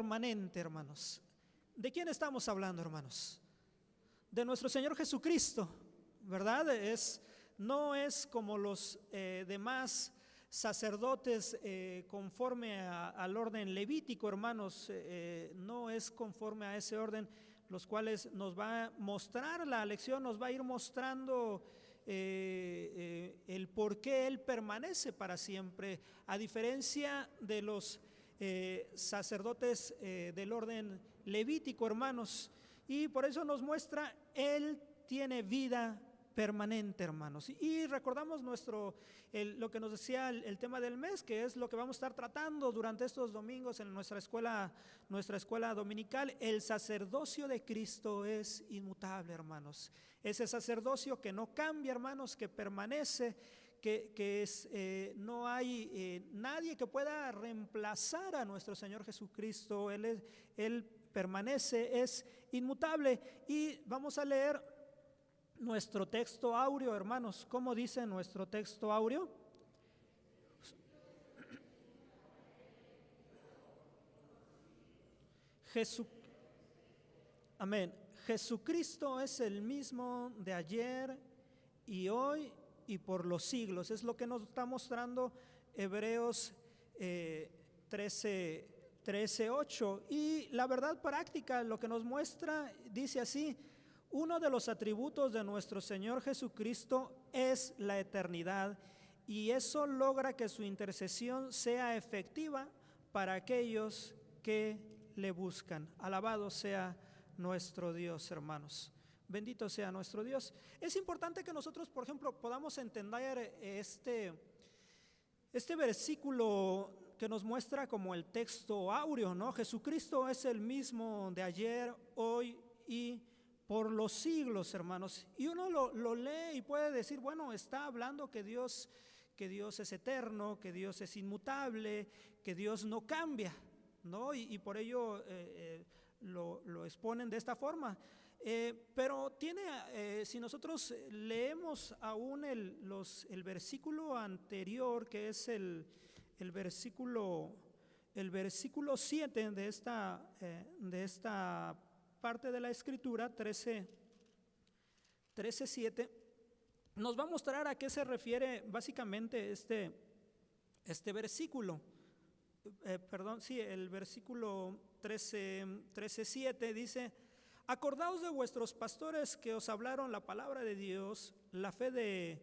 permanente, hermanos. ¿De quién estamos hablando, hermanos? De nuestro Señor Jesucristo, ¿verdad? No es como los demás sacerdotes conforme al orden levítico, hermanos, no es conforme a ese orden, los cuales nos va a mostrar la lección, nos va a ir mostrando el por qué Él permanece para siempre, a diferencia de los sacerdotes del orden levítico, hermanos, y por eso nos muestra, Él tiene vida permanente, hermanos. Y recordamos lo que nos decía el tema del mes, que es lo que vamos a estar tratando durante estos domingos en nuestra escuela dominical. El sacerdocio de Cristo es inmutable, hermanos. Ese sacerdocio que no cambia, hermanos, que permanece, no hay nadie que pueda reemplazar a nuestro Señor Jesucristo. Él permanece, es inmutable. Y vamos a leer nuestro texto áureo, hermanos. ¿Cómo dice nuestro texto áureo? Amén. Jesucristo es el mismo de ayer y hoy y por los siglos. Es lo que nos está mostrando Hebreos 13:8. Y la verdad práctica, lo que nos muestra, dice así: uno de los atributos de nuestro Señor Jesucristo es la eternidad, y eso logra que su intercesión sea efectiva para aquellos que le buscan. Alabado sea nuestro Dios, hermanos. Bendito sea nuestro Dios. Es importante que nosotros, por ejemplo, podamos entender este versículo que nos muestra como el texto áureo, ¿no? Jesucristo es el mismo de ayer, hoy y por los siglos, hermanos. Y uno lo lee y puede decir, bueno, está hablando que Dios es eterno, que Dios es inmutable, que Dios no cambia, ¿no? Y por ello lo exponen de esta forma. Pero si nosotros leemos aún el versículo anterior, que es el versículo 7 de esta parte de la Escritura, 13:7, nos va a mostrar a qué se refiere básicamente este versículo. El versículo 13:7 dice: acordaos de vuestros pastores que os hablaron la palabra de Dios, la fe de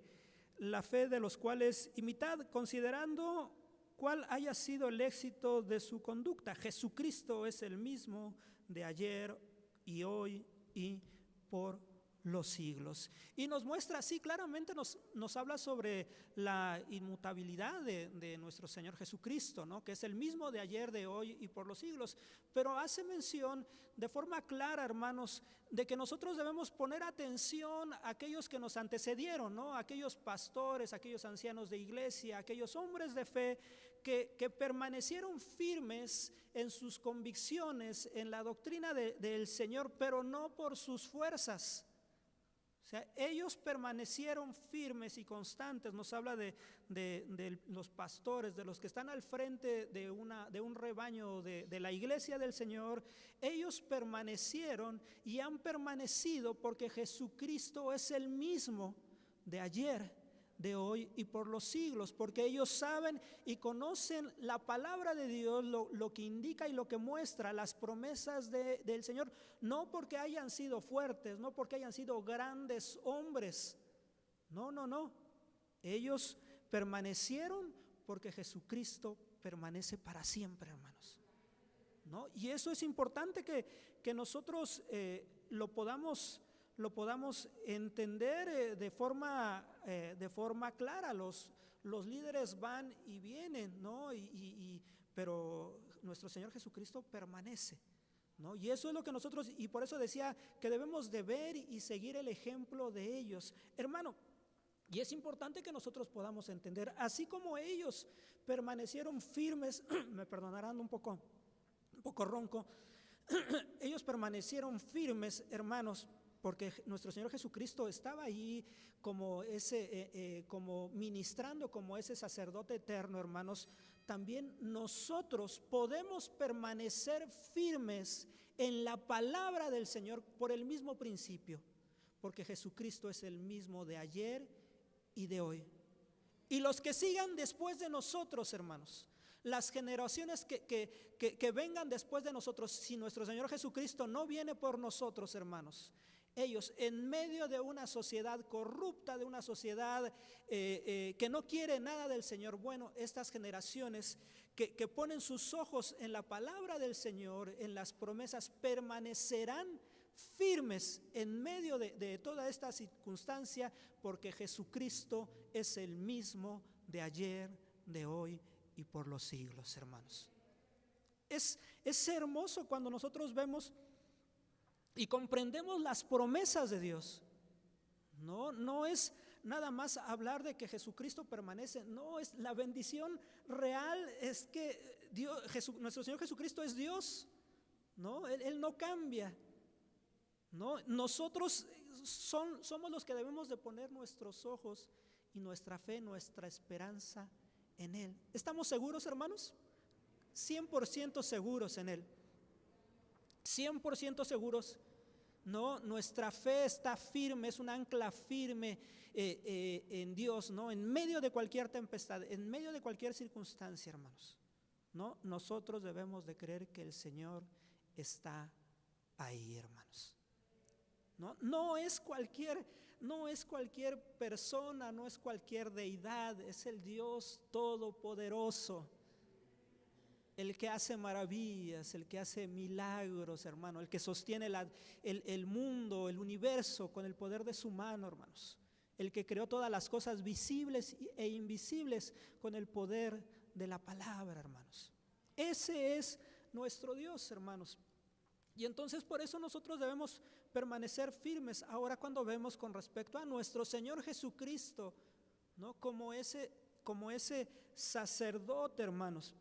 los cuales imitad, considerando cuál haya sido el éxito de su conducta. Jesucristo es el mismo de ayer y hoy y por los siglos. Y nos muestra así claramente, nos habla sobre la inmutabilidad de nuestro Señor Jesucristo, ¿no? Que es el mismo de ayer, de hoy y por los siglos. Pero hace mención de forma clara, hermanos, de que nosotros debemos poner atención a aquellos que nos antecedieron, ¿no? Aquellos pastores, aquellos ancianos de iglesia, aquellos hombres de fe que permanecieron firmes en sus convicciones, en la doctrina del Señor, pero no por sus fuerzas. O sea, ellos permanecieron firmes y constantes. Nos habla de los pastores, de los que están al frente de un rebaño de la iglesia del Señor. Ellos permanecieron y han permanecido porque Jesucristo es el mismo de ayer, de hoy y por los siglos, porque ellos saben y conocen la palabra de Dios, lo que indica y lo que muestra las promesas del Señor, no porque hayan sido fuertes, no porque hayan sido grandes hombres, no, ellos permanecieron porque Jesucristo permanece para siempre, hermanos, ¿no? Y eso es importante que nosotros lo podamos entender de forma clara. Los líderes van y vienen, ¿no? Pero nuestro Señor Jesucristo permanece, ¿no? Y eso es lo que nosotros, y por eso decía que debemos de ver y seguir el ejemplo de ellos, hermano. Y es importante que nosotros podamos entender, así como ellos permanecieron firmes, me perdonarán un poco ronco, ellos permanecieron firmes, hermanos, porque nuestro Señor Jesucristo estaba ahí como ministrando como ese sacerdote eterno, hermanos. también nosotros podemos permanecer firmes en la palabra del Señor por el mismo principio, porque Jesucristo es el mismo de ayer y de hoy. Y los que sigan después de nosotros, hermanos, las generaciones que vengan después de nosotros, si nuestro Señor Jesucristo no viene por nosotros, hermanos, ellos en medio de una sociedad corrupta, de una sociedad que no quiere nada del Señor, bueno, estas generaciones que ponen sus ojos en la palabra del Señor, en las promesas, permanecerán firmes en medio de toda esta circunstancia, porque Jesucristo es el mismo de ayer, de hoy y por los siglos, hermanos. Es hermoso cuando nosotros vemos y comprendemos las promesas de Dios. No es nada más hablar de que Jesucristo permanece, no, es la bendición real, es que nuestro Señor Jesucristo es Dios, ¿no? Él no cambia, ¿no? Nosotros somos los que debemos de poner nuestros ojos y nuestra fe, nuestra esperanza en Él. ¿Estamos seguros, hermanos? 100% seguros en Él. 100% seguros. No, nuestra fe está firme, es un ancla firme en Dios, ¿no? En medio de cualquier tempestad, en medio de cualquier circunstancia, hermanos, ¿no? Nosotros debemos de creer que el Señor está ahí, hermanos. No es cualquier persona, no es cualquier deidad, es el Dios todopoderoso, el que hace maravillas, el que hace milagros, hermano, el que sostiene el mundo, el universo con el poder de su mano, hermanos, el que creó todas las cosas visibles e invisibles con el poder de la palabra, hermanos. Ese es nuestro Dios, hermanos. Y entonces por eso nosotros debemos permanecer firmes. Ahora cuando vemos con respecto a nuestro Señor Jesucristo, ¿no? Como ese sacerdote, hermanos,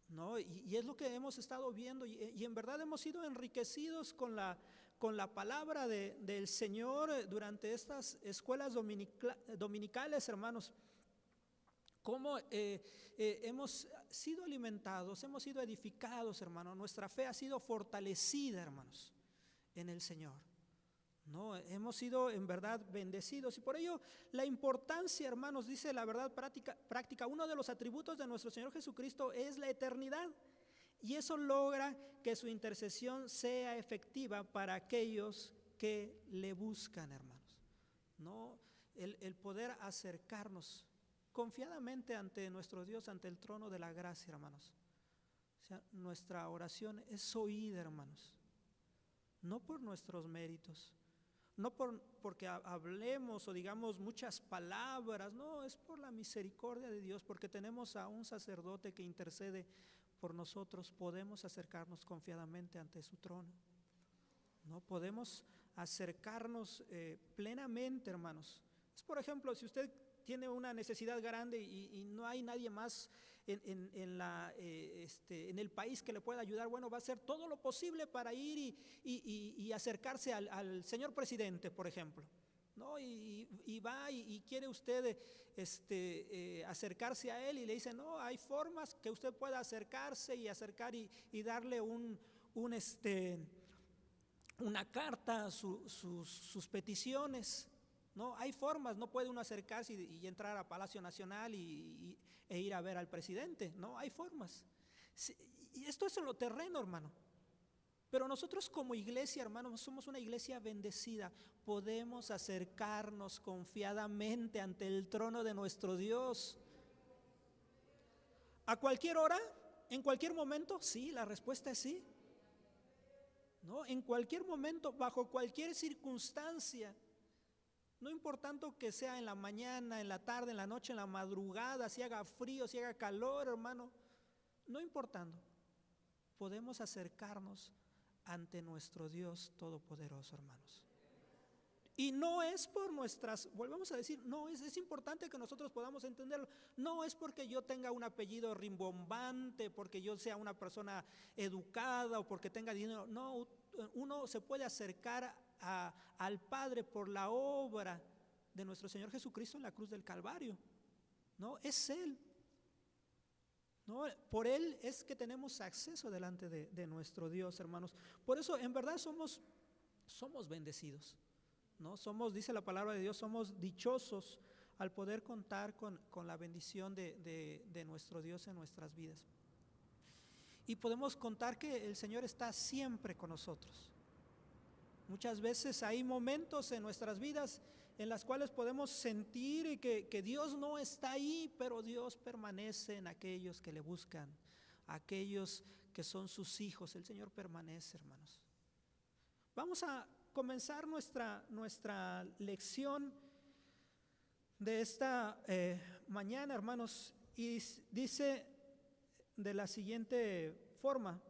¿no? Y es lo que hemos estado viendo y en verdad hemos sido enriquecidos con la palabra del Señor durante estas escuelas dominicales, hermanos. Cómo hemos sido alimentados, hemos sido edificados, hermanos. Nuestra fe ha sido fortalecida, hermanos, en el Señor, ¿no? Hemos sido en verdad bendecidos y por ello la importancia, hermanos, dice la verdad práctica, uno de los atributos de nuestro Señor Jesucristo es la eternidad, y eso logra que su intercesión sea efectiva para aquellos que le buscan, hermanos, ¿no? El poder acercarnos confiadamente ante nuestro Dios, ante el trono de la gracia, hermanos. O sea, nuestra oración es oída, hermanos, no por nuestros méritos, no porque hablemos o digamos muchas palabras, no, es por la misericordia de Dios, porque tenemos a un sacerdote que intercede por nosotros, podemos acercarnos confiadamente ante su trono, no podemos acercarnos plenamente, hermanos. Es, por ejemplo, si usted tiene una necesidad grande y no hay nadie más en el país que le pueda ayudar, bueno, va a hacer todo lo posible para ir y acercarse al señor presidente, por ejemplo, ¿no? Y va y quiere usted acercarse a él y le dice, no, hay formas que usted pueda acercarse y darle una carta, sus peticiones. No, hay formas, no puede uno acercarse y entrar a Palacio Nacional e ir a ver al presidente, no, hay formas. Y esto es en lo terreno, hermano. Pero nosotros como iglesia, hermanos, somos una iglesia bendecida. Podemos acercarnos confiadamente ante el trono de nuestro Dios. ¿A cualquier hora? ¿En cualquier momento? Sí, la respuesta es sí. ¿No? En cualquier momento, bajo cualquier circunstancia. No importando que sea en la mañana, en la tarde, en la noche, en la madrugada, si haga frío, si haga calor, hermano, no importando, podemos acercarnos ante nuestro Dios todopoderoso, hermanos. Y no es por volvemos a decir, no, es importante que nosotros podamos entenderlo. No es porque yo tenga un apellido rimbombante, porque yo sea una persona educada o porque tenga dinero. No, uno se puede acercar al Padre por la obra de nuestro Señor Jesucristo en la cruz del Calvario, ¿no? Es Él, ¿no? Por Él es que tenemos acceso delante de nuestro Dios, hermanos. Por eso, en verdad, somos bendecidos, ¿no? Dice la palabra de Dios, somos dichosos al poder contar con la bendición de nuestro Dios en nuestras vidas. Y podemos contar que el Señor está siempre con nosotros. Muchas veces hay momentos en nuestras vidas en las cuales podemos sentir que Dios no está ahí, pero Dios permanece en aquellos que le buscan, aquellos que son sus hijos. El Señor permanece, hermanos. Vamos a comenzar nuestra lección de esta mañana, hermanos, y dice de la siguiente forma: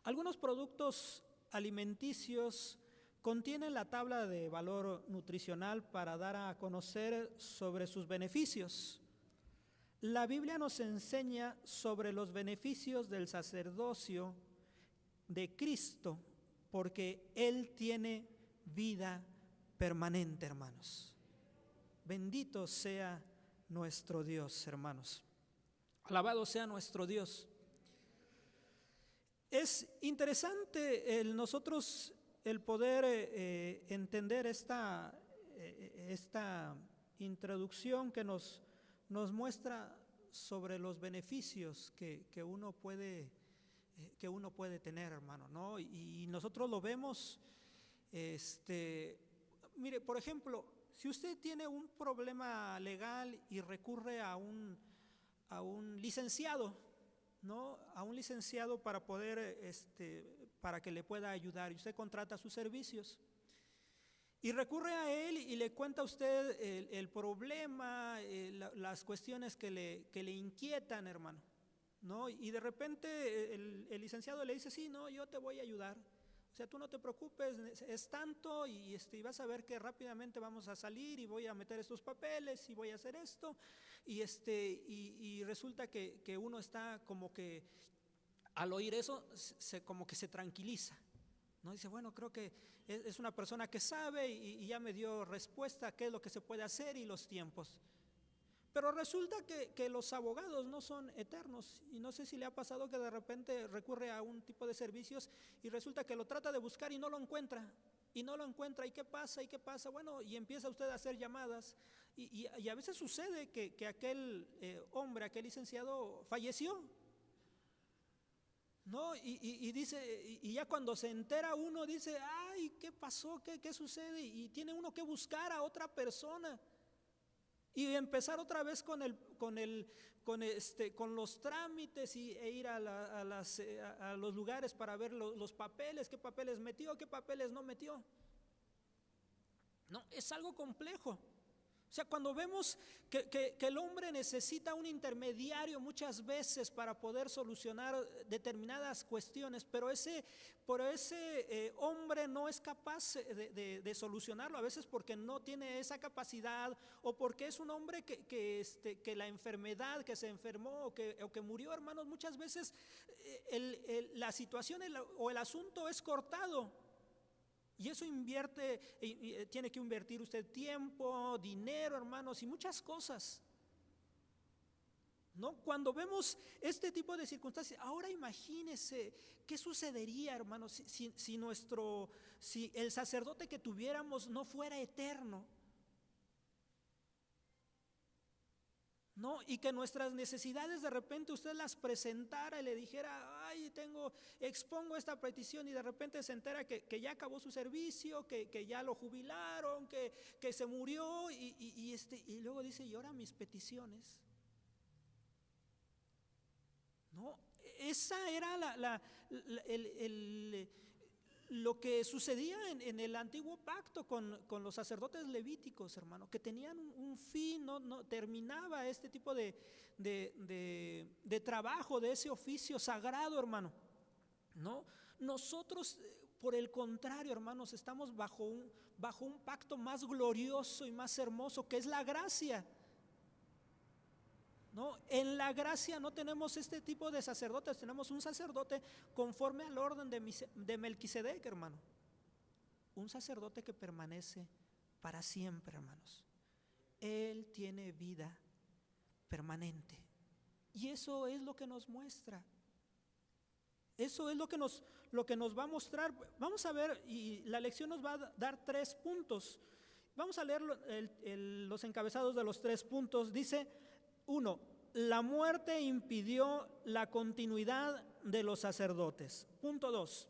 algunos productos alimenticios contienen la tabla de valor nutricional para dar a conocer sobre sus beneficios. La Biblia nos enseña sobre los beneficios del sacerdocio de Cristo, porque Él tiene vida permanente, hermanos. Bendito sea nuestro Dios, hermanos. Alabado sea nuestro Dios. Es interesante nosotros el poder entender esta introducción que nos muestra sobre los beneficios que uno puede tener, hermano, ¿no? Y nosotros lo vemos, mire, por ejemplo, si usted tiene un problema legal y recurre a un licenciado, ¿no? A un licenciado para poder, para que le pueda ayudar, y usted contrata sus servicios y recurre a él y le cuenta a usted el problema, las cuestiones que le inquietan, hermano, ¿no? Y de repente el licenciado le dice: sí, no, yo te voy a ayudar. O sea, tú no te preocupes, es tanto y vas a ver que rápidamente vamos a salir y voy a meter estos papeles y voy a hacer esto. Y resulta que uno está como que al oír eso como que se tranquiliza, ¿no? Dice: bueno, creo que es una persona que sabe y ya me dio respuesta a qué es lo que se puede hacer y los tiempos. Pero resulta que los abogados no son eternos, y no sé si le ha pasado que de repente recurre a un tipo de servicios y resulta que lo trata de buscar y no lo encuentra, y qué pasa, bueno, y empieza usted a hacer llamadas y a veces sucede que aquel hombre, aquel licenciado falleció, ¿no? Y dice, y ya cuando se entera uno dice: ay, ¿qué pasó? ¿Qué sucede? Y tiene uno que buscar a otra persona y empezar otra vez con los trámites e ir a los lugares para ver los papeles, qué papeles metió, qué papeles no metió. No, es algo complejo. O sea, cuando vemos que el hombre necesita un intermediario muchas veces para poder solucionar determinadas cuestiones, pero ese hombre no es capaz de solucionarlo, a veces porque no tiene esa capacidad, o porque es un hombre que la enfermedad, que se enfermó o que murió, hermanos, muchas veces la situación o el asunto es cortado. Y eso tiene que invertir usted tiempo, dinero, hermanos, y muchas cosas, ¿no? Cuando vemos este tipo de circunstancias, ahora imagínese qué sucedería, hermanos, si el sacerdote que tuviéramos no fuera eterno, ¿no? Y que nuestras necesidades de repente usted las presentara y le dijera: ay, expongo esta petición, y de repente se entera que ya acabó su servicio, que ya lo jubilaron, que se murió, y luego dice: y ahora mis peticiones, ¿no? Esa era lo que sucedía en el antiguo pacto con los sacerdotes levíticos, hermano, que tenían un fin, no terminaba este tipo de trabajo, de ese oficio sagrado, hermano, ¿no? Nosotros, por el contrario, hermanos, estamos bajo un pacto más glorioso y más hermoso, que es la gracia, ¿no? En la gracia no tenemos este tipo de sacerdotes, tenemos un sacerdote conforme al orden de Melquisedec, hermano. Un sacerdote que permanece para siempre, hermanos. Él tiene vida permanente. Y eso es lo que nos muestra. Eso es lo que nos va a mostrar. Vamos a ver, y la lección nos va a dar 3 puntos. Vamos a leer los encabezados de los 3 puntos. Dice, 1, la muerte impidió la continuidad de los sacerdotes. Punto 2,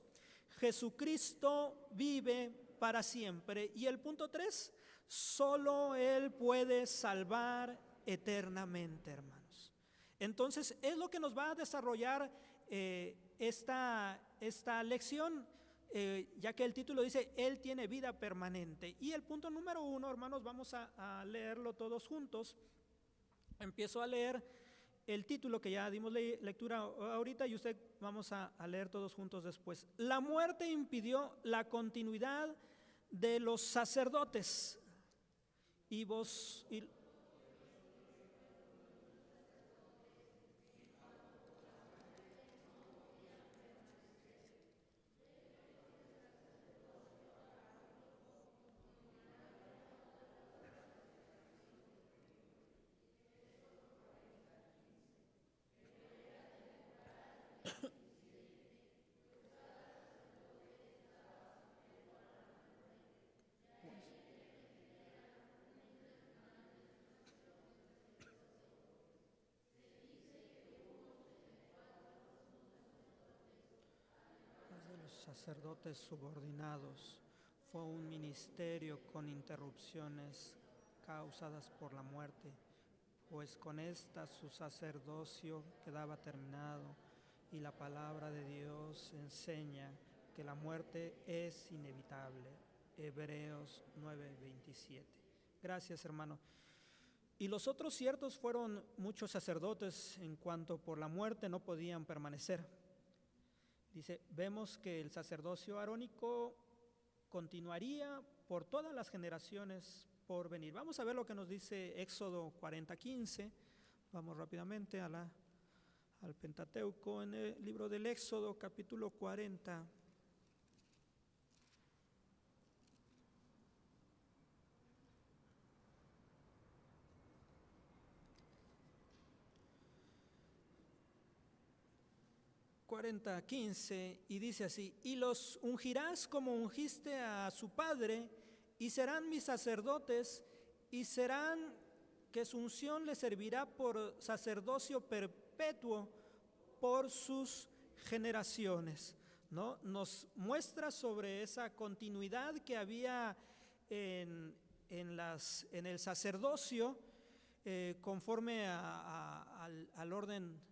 Jesucristo vive para siempre. Y el punto 3, solo Él puede salvar eternamente, hermanos. Entonces, es lo que nos va a desarrollar esta lección, ya que el título dice, Él tiene vida permanente. Y el punto número 1, hermanos, vamos a leerlo todos juntos. Empiezo a leer el título que ya dimos lectura ahorita y usted vamos a leer todos juntos después. La muerte impidió la continuidad de los sacerdotes. Y vos... sacerdotes subordinados fue un ministerio con interrupciones causadas por la muerte, pues con esta su sacerdocio quedaba terminado y la palabra de Dios enseña que la muerte es inevitable. Hebreos 9:27. Gracias, hermano. Y los otros ciertos fueron muchos sacerdotes en cuanto por la muerte no podían permanecer. Dice, vemos que el sacerdocio arónico continuaría por todas las generaciones por venir. Vamos a ver lo que nos dice Éxodo 40:15. Vamos rápidamente al Pentateuco, en el libro del Éxodo, capítulo 40. Y dice así, y los ungirás como ungiste a su padre, y serán mis sacerdotes, y serán que su unción les servirá por sacerdocio perpetuo por sus generaciones, ¿no? Nos muestra sobre esa continuidad que había en el sacerdocio, conforme al orden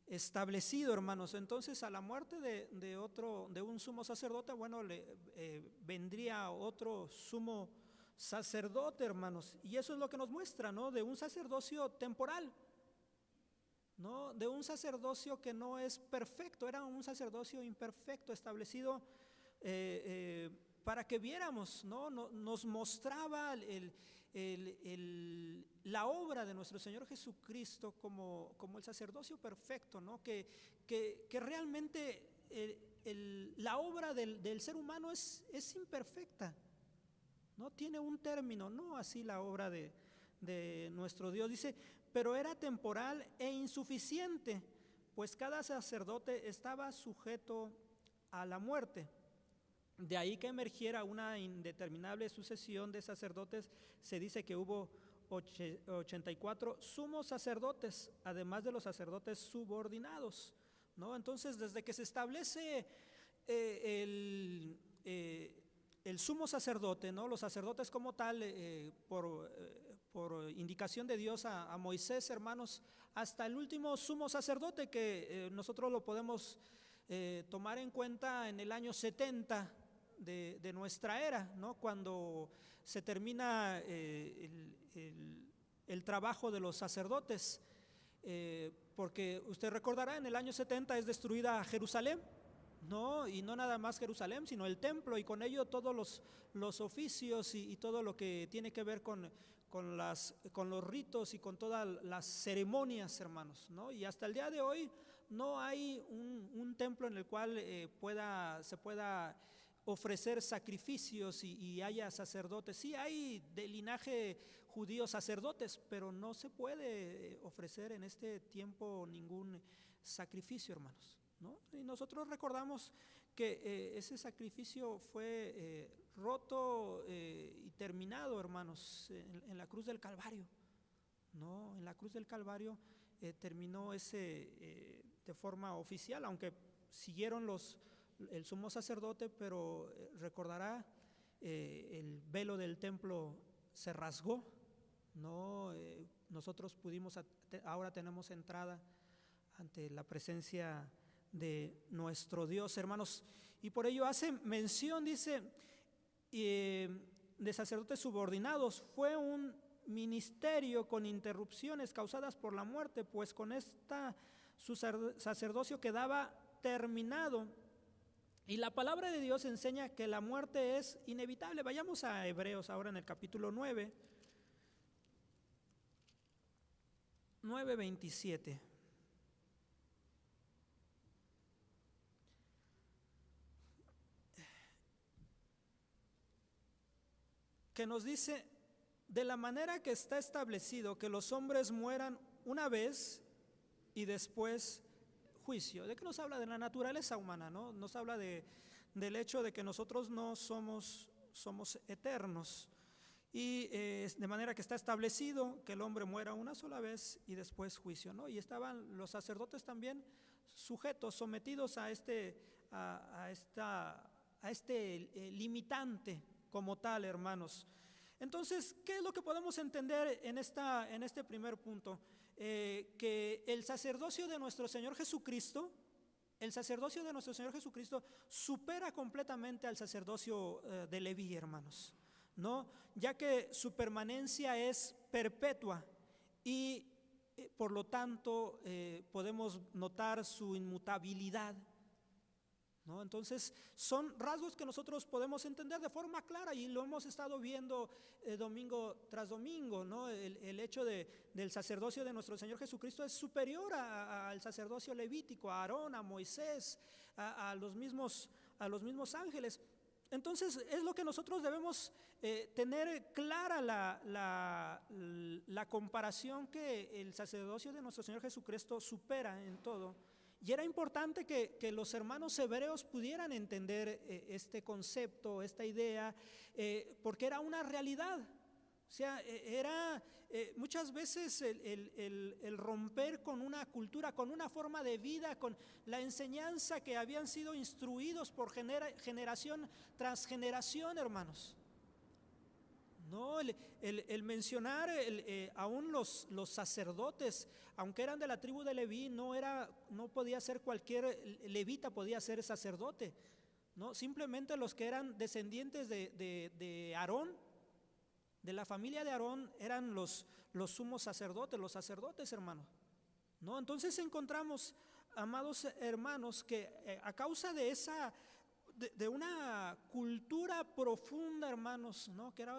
establecido, hermanos. Entonces, a la muerte de un sumo sacerdote, bueno, vendría otro sumo sacerdote, hermanos. Y eso es lo que nos muestra, ¿no? De un sacerdocio temporal, ¿no? De un sacerdocio que no es perfecto, era un sacerdocio imperfecto, establecido para que viéramos, ¿no? Nos mostraba la obra de nuestro Señor Jesucristo como el sacerdocio perfecto, ¿no? Que realmente la obra del ser humano es imperfecta, no tiene un término, no así la obra de nuestro Dios. Dice, pero era temporal e insuficiente, pues cada sacerdote estaba sujeto a la muerte. De ahí que emergiera una indeterminable sucesión de sacerdotes. Se dice que hubo 84 sumos sacerdotes, además de los sacerdotes subordinados, ¿no? Entonces, desde que se establece el sumo sacerdote, ¿no? Los sacerdotes como tal, por indicación de Dios a Moisés, hermanos, hasta el último sumo sacerdote que nosotros lo podemos tomar en cuenta en el año 70 de nuestra era, ¿no? Cuando se termina el trabajo de los sacerdotes, porque usted recordará, en el año 70 es destruida Jerusalén, ¿no? Y no nada más Jerusalén, sino el templo, y con ello todos los oficios y todo lo que tiene que ver con los ritos y con todas las ceremonias, hermanos, ¿no? Y hasta el día de hoy no hay un templo en el cual se pueda ofrecer sacrificios y haya sacerdotes. Sí hay de linaje judío sacerdotes, pero no se puede ofrecer en este tiempo ningún sacrificio, hermanos, ¿no? Y nosotros recordamos que ese sacrificio fue roto y terminado, hermanos, en la cruz del Calvario, ¿no? En la cruz del Calvario terminó ese de forma oficial, aunque siguieron el sumo sacerdote, pero recordará, el velo del templo se rasgó, ¿no? Nosotros ahora tenemos entrada ante la presencia de nuestro Dios, hermanos, y por ello hace mención, dice, de sacerdotes subordinados. Fue un ministerio con interrupciones causadas por la muerte, pues con esta su sacerdocio quedaba terminado. Y la palabra de Dios enseña que la muerte es inevitable. Vayamos a Hebreos ahora en el capítulo 9:27. Que nos dice: de la manera que está establecido que los hombres mueran una vez y después juicio. ¿De qué nos habla? De la naturaleza humana, ¿no? Nos habla del hecho de que nosotros no somos eternos. Y de manera que está establecido que el hombre muera una sola vez y después juicio, ¿no? Y estaban los sacerdotes también sujetos, sometidos a este limitante como tal, hermanos. Entonces, ¿qué es lo que podemos entender en este primer punto? Que el sacerdocio de nuestro Señor Jesucristo, supera completamente al sacerdocio de Leví, hermanos, ¿no? Ya que su permanencia es perpetua y por lo tanto podemos notar su inmutabilidad, ¿no? Entonces son rasgos que nosotros podemos entender de forma clara y lo hemos estado viendo domingo tras domingo, ¿no? El hecho del sacerdocio de nuestro Señor Jesucristo es superior al sacerdocio levítico, a Aarón, a Moisés, a los mismos ángeles. Entonces es lo que nosotros debemos tener clara la comparación, que el sacerdocio de nuestro Señor Jesucristo supera en todo. Y era importante que los hermanos hebreos pudieran entender este concepto, esta idea, porque era una realidad. O sea, era muchas veces el romper con una cultura, con una forma de vida, con la enseñanza que habían sido instruidos por generación tras generación, hermanos. No, el mencionar aún los sacerdotes, aunque eran de la tribu de Leví, no podía ser cualquier levita, podía ser sacerdote, ¿no? Simplemente los que eran descendientes de Aarón, de la familia de Aarón, eran los sumos sacerdotes, los sacerdotes, hermanos, ¿no? Entonces encontramos, amados hermanos, que a causa de una cultura profunda, hermanos, ¿no? Que era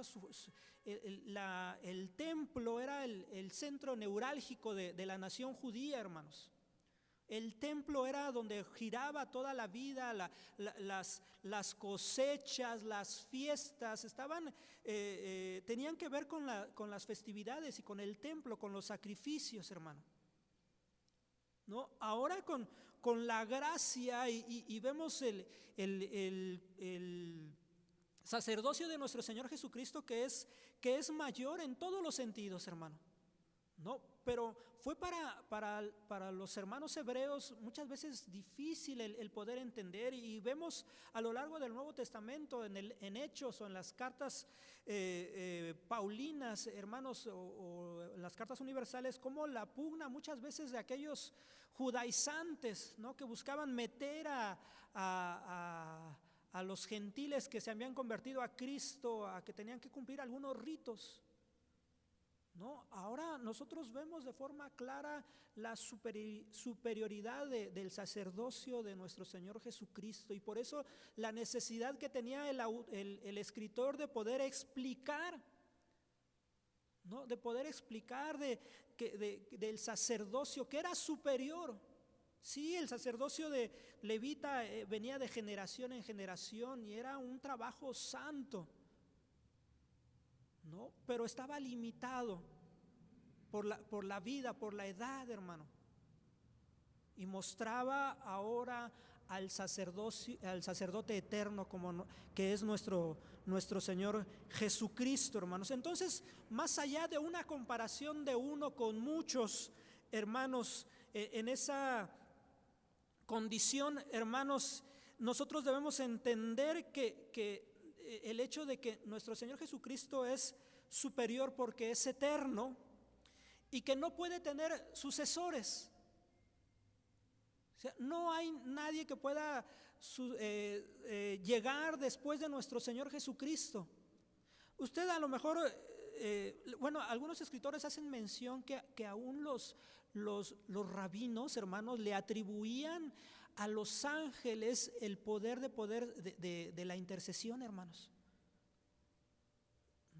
el templo era el centro neurálgico de la nación judía, hermanos. El templo era donde giraba toda la vida, las cosechas, las fiestas, tenían que ver con las festividades y con el templo, con los sacrificios, hermano, ¿no? Ahora con la gracia y vemos el sacerdocio de nuestro Señor Jesucristo, que es mayor en todos los sentidos, hermano, ¿no? Pero fue para los hermanos hebreos muchas veces difícil el poder entender, y vemos a lo largo del Nuevo Testamento, en Hechos o en las cartas paulinas, hermanos, o en las cartas universales, como la pugna muchas veces de aquellos judaizantes, ¿no? Que buscaban meter a los gentiles que se habían convertido a Cristo, a que tenían que cumplir algunos ritos, ¿no? Ahora nosotros vemos de forma clara la superioridad del sacerdocio de nuestro Señor Jesucristo, y por eso la necesidad que tenía el escritor de poder explicar, ¿no? De poder explicar del sacerdocio, que era superior, Sí, el sacerdocio de levita venía de generación en generación y era un trabajo santo, ¿no? Pero estaba limitado por la vida, por la edad, hermano. Y mostraba ahora al sacerdote eterno que es nuestro Señor Jesucristo, hermanos. Entonces, más allá de una comparación de uno con muchos, hermanos, en esa condición, hermanos, nosotros debemos entender que el hecho de que nuestro Señor Jesucristo es superior porque es eterno y que no puede tener sucesores. O sea, no hay nadie que pueda llegar después de nuestro Señor Jesucristo. Usted a lo mejor, algunos escritores hacen mención que aún los rabinos, hermanos, le atribuían a los ángeles el poder de la intercesión, hermanos,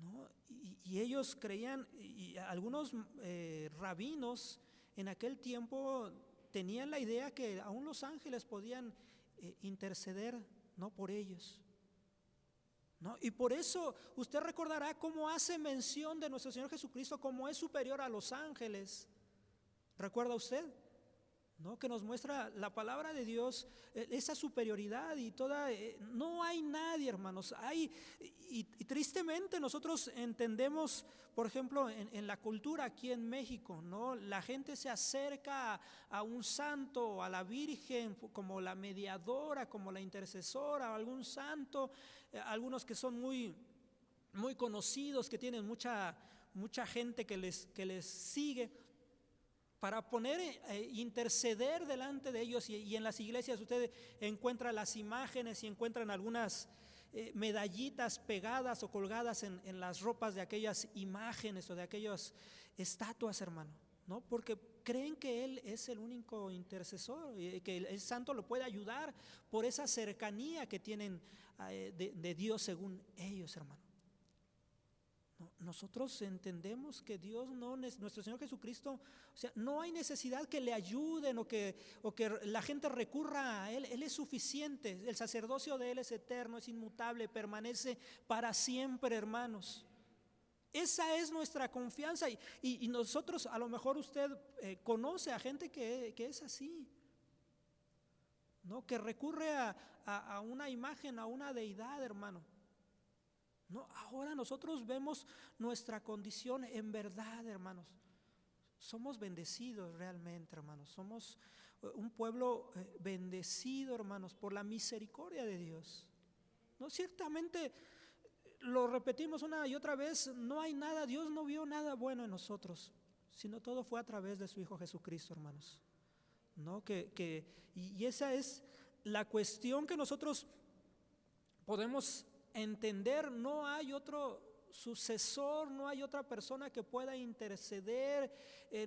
¿no? Y ellos creían, y algunos rabinos en aquel tiempo tenían la idea que aún los ángeles podían interceder, ¿no?, por ellos, ¿no? Y por eso usted recordará cómo hace mención de nuestro Señor Jesucristo como es superior a los ángeles. ¿Recuerda usted? ¿No? Que nos muestra la palabra de Dios, esa superioridad y toda, no hay nadie, hermanos, y tristemente nosotros entendemos, por ejemplo, en la cultura aquí en México, ¿no? La gente se acerca a un santo, a la Virgen, como la mediadora, como la intercesora, a algún santo, algunos que son muy, muy conocidos, que tienen mucha gente que les sigue, para interceder delante de ellos. Y en las iglesias usted encuentra las imágenes y encuentran algunas medallitas pegadas o colgadas en las ropas de aquellas imágenes o de aquellas estatuas, hermano, ¿no? Porque creen que Él es el único intercesor, que el santo lo puede ayudar por esa cercanía que tienen de Dios según ellos, hermano. Nosotros entendemos que Dios nuestro Señor Jesucristo, o sea, no hay necesidad que le ayuden o que la gente recurra a Él. Él es suficiente. El sacerdocio de Él es eterno, es inmutable, permanece para siempre, hermanos. Esa es nuestra confianza y nosotros, a lo mejor usted conoce a gente que es así, ¿no? Que recurre a una imagen, a una deidad, hermano. No, ahora nosotros vemos nuestra condición en verdad, hermanos. Somos bendecidos realmente, hermanos. Somos un pueblo bendecido, hermanos, por la misericordia de Dios. No, ciertamente lo repetimos una y otra vez, no hay nada, Dios no vio nada bueno en nosotros, sino todo fue a través de su Hijo Jesucristo, hermanos. ¿No? Y esa es la cuestión que nosotros podemos entender. No hay otro sucesor, no hay otra persona que pueda interceder,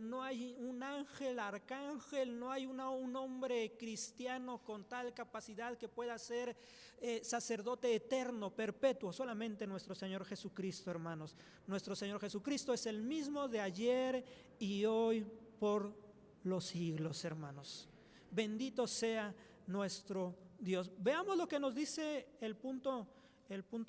no hay un ángel, arcángel, no hay un hombre cristiano con tal capacidad que pueda ser sacerdote eterno, perpetuo, solamente nuestro Señor Jesucristo, hermanos. Nuestro Señor Jesucristo es el mismo de ayer y hoy por los siglos, hermanos. Bendito sea nuestro Dios. Veamos lo que nos dice el punto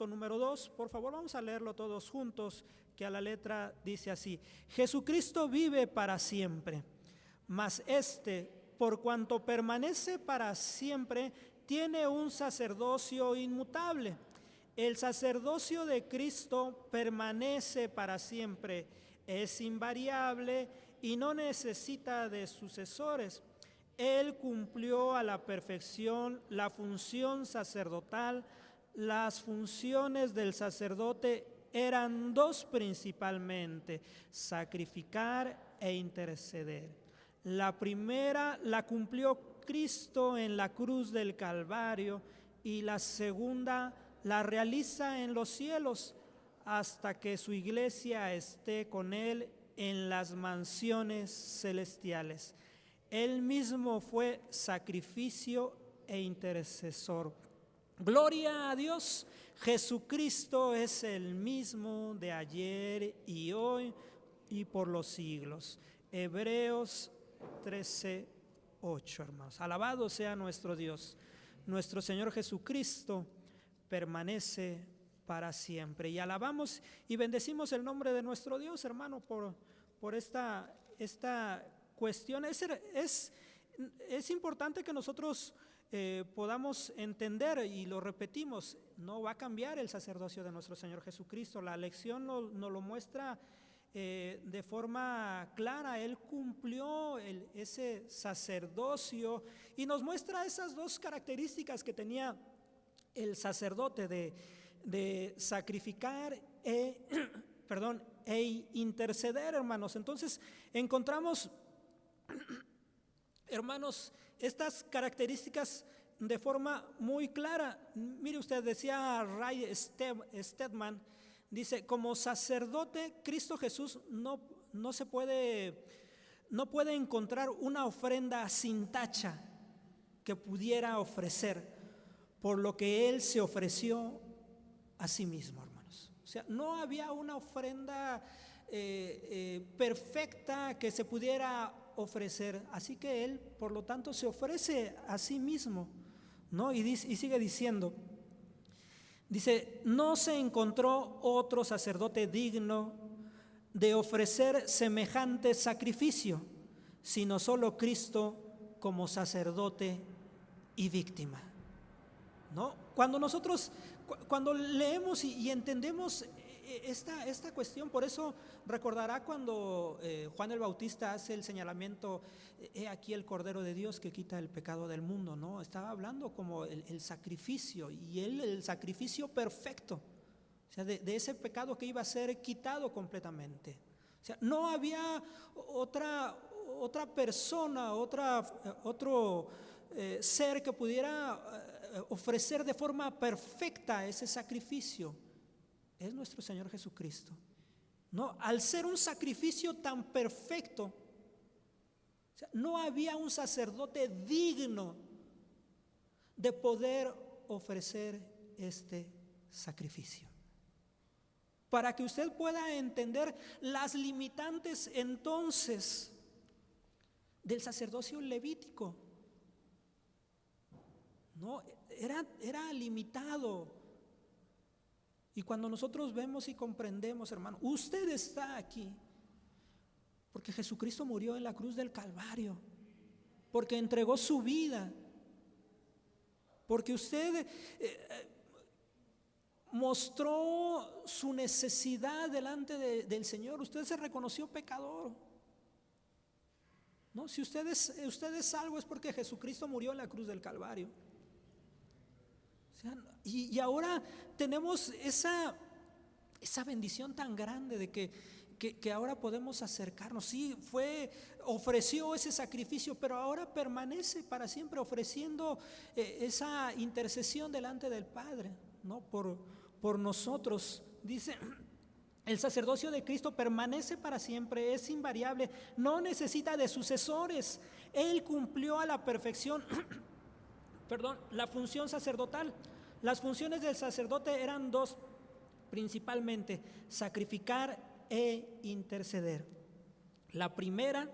número 2, por favor, vamos a leerlo todos juntos, que a la letra dice así: Jesucristo vive para siempre, mas por cuanto permanece para siempre, tiene un sacerdocio inmutable. El sacerdocio de Cristo permanece para siempre, es invariable y no necesita de sucesores. Él cumplió a la perfección la función sacerdotal. Las funciones del sacerdote eran dos principalmente: sacrificar e interceder. La primera la cumplió Cristo en la cruz del Calvario y la segunda la realiza en los cielos hasta que su iglesia esté con Él en las mansiones celestiales. Él mismo fue sacrificio e intercesor. Gloria a Dios, Jesucristo es el mismo de ayer y hoy y por los siglos. Hebreos 13:8. 8, hermanos. Alabado sea nuestro Dios. Nuestro Señor Jesucristo permanece para siempre. Y alabamos y bendecimos el nombre de nuestro Dios, hermano, por esta cuestión. Es importante que nosotros podamos entender, y lo repetimos, no va a cambiar el sacerdocio de nuestro Señor Jesucristo. La lección nos lo muestra de forma clara. Él cumplió ese sacerdocio y nos muestra esas dos características que tenía el sacerdote de sacrificar e interceder, hermanos. Entonces encontramos, hermanos, estas características de forma muy clara. Mire usted, decía Ray Stedman, dice, como sacerdote Cristo Jesús no puede encontrar una ofrenda sin tacha que pudiera ofrecer, por lo que Él se ofreció a sí mismo, hermanos. O sea, no había una ofrenda perfecta que se pudiera ofrecer, así que Él, por lo tanto, se ofrece a sí mismo, ¿no? Y sigue diciendo, dice, no se encontró otro sacerdote digno de ofrecer semejante sacrificio, sino solo Cristo como sacerdote y víctima, ¿no? Cuando leemos y entendemos esta cuestión, por eso recordará cuando Juan el Bautista hace el señalamiento, he aquí el Cordero de Dios que quita el pecado del mundo, ¿no? Estaba hablando como el sacrificio, y el sacrificio perfecto, o sea, de ese pecado que iba a ser quitado completamente. O sea, no había otra persona, otro ser que pudiera ofrecer de forma perfecta ese sacrificio. Es nuestro Señor Jesucristo, ¿no? Al ser un sacrificio tan perfecto, o sea, no había un sacerdote digno de poder ofrecer este sacrificio. Para que usted pueda entender las limitantes entonces del sacerdocio levítico, ¿no? Era limitado. Y cuando nosotros vemos y comprendemos, hermano, usted está aquí porque Jesucristo murió en la cruz del Calvario, porque entregó su vida, porque usted mostró su necesidad delante del Señor. Usted se reconoció pecador, ¿no? Si usted es salvo es porque Jesucristo murió en la cruz del Calvario. O sea, y ahora tenemos esa bendición tan grande de que ahora podemos acercarnos. Sí, ofreció ese sacrificio, pero ahora permanece para siempre ofreciendo esa intercesión delante del Padre, ¿no? Por nosotros. Dice, el sacerdocio de Cristo permanece para siempre, es invariable, no necesita de sucesores. Él cumplió a la perfección la función sacerdotal. Las funciones del sacerdote eran dos principalmente: sacrificar e interceder. La primera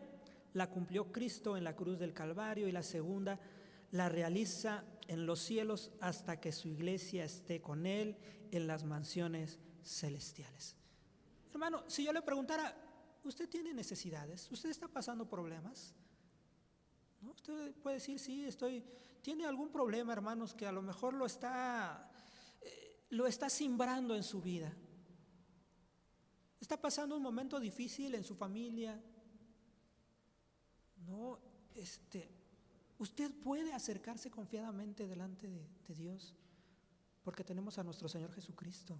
la cumplió Cristo en la cruz del Calvario, y la segunda la realiza en los cielos hasta que su iglesia esté con Él en las mansiones celestiales. Hermano, si yo le preguntara, ¿usted tiene necesidades? ¿Usted está pasando problemas? ¿No? Usted puede decir, sí, tiene algún problema, hermanos, que a lo mejor lo está simbrando en su vida. Está pasando un momento difícil en su familia. No, usted puede acercarse confiadamente delante de Dios, porque tenemos a nuestro Señor Jesucristo.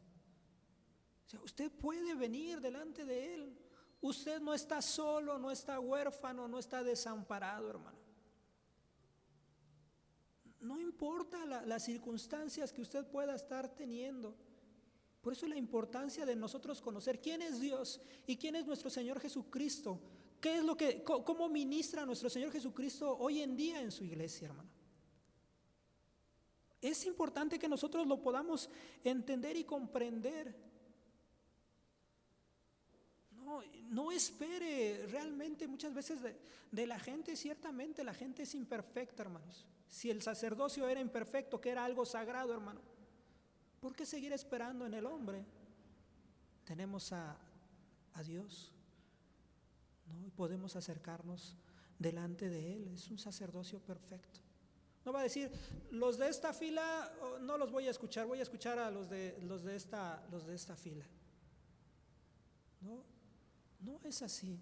O sea, usted puede venir delante de Él. Usted no está solo, no está huérfano, no está desamparado, hermano. No importa las circunstancias que usted pueda estar teniendo. Por eso la importancia de nosotros conocer quién es Dios y quién es nuestro Señor Jesucristo. ¿Cómo ministra nuestro Señor Jesucristo hoy en día en su iglesia, hermano? Es importante que nosotros lo podamos entender y comprender. No espere realmente muchas veces de la gente. Ciertamente la gente es imperfecta, hermanos. Si el sacerdocio era imperfecto, que era algo sagrado, hermano, ¿por qué seguir esperando en el hombre? Tenemos a Dios, ¿no? Y podemos acercarnos delante de Él. Es un sacerdocio perfecto. No va a decir, los de esta fila no los voy a escuchar, voy a escuchar a los de esta fila. No es así.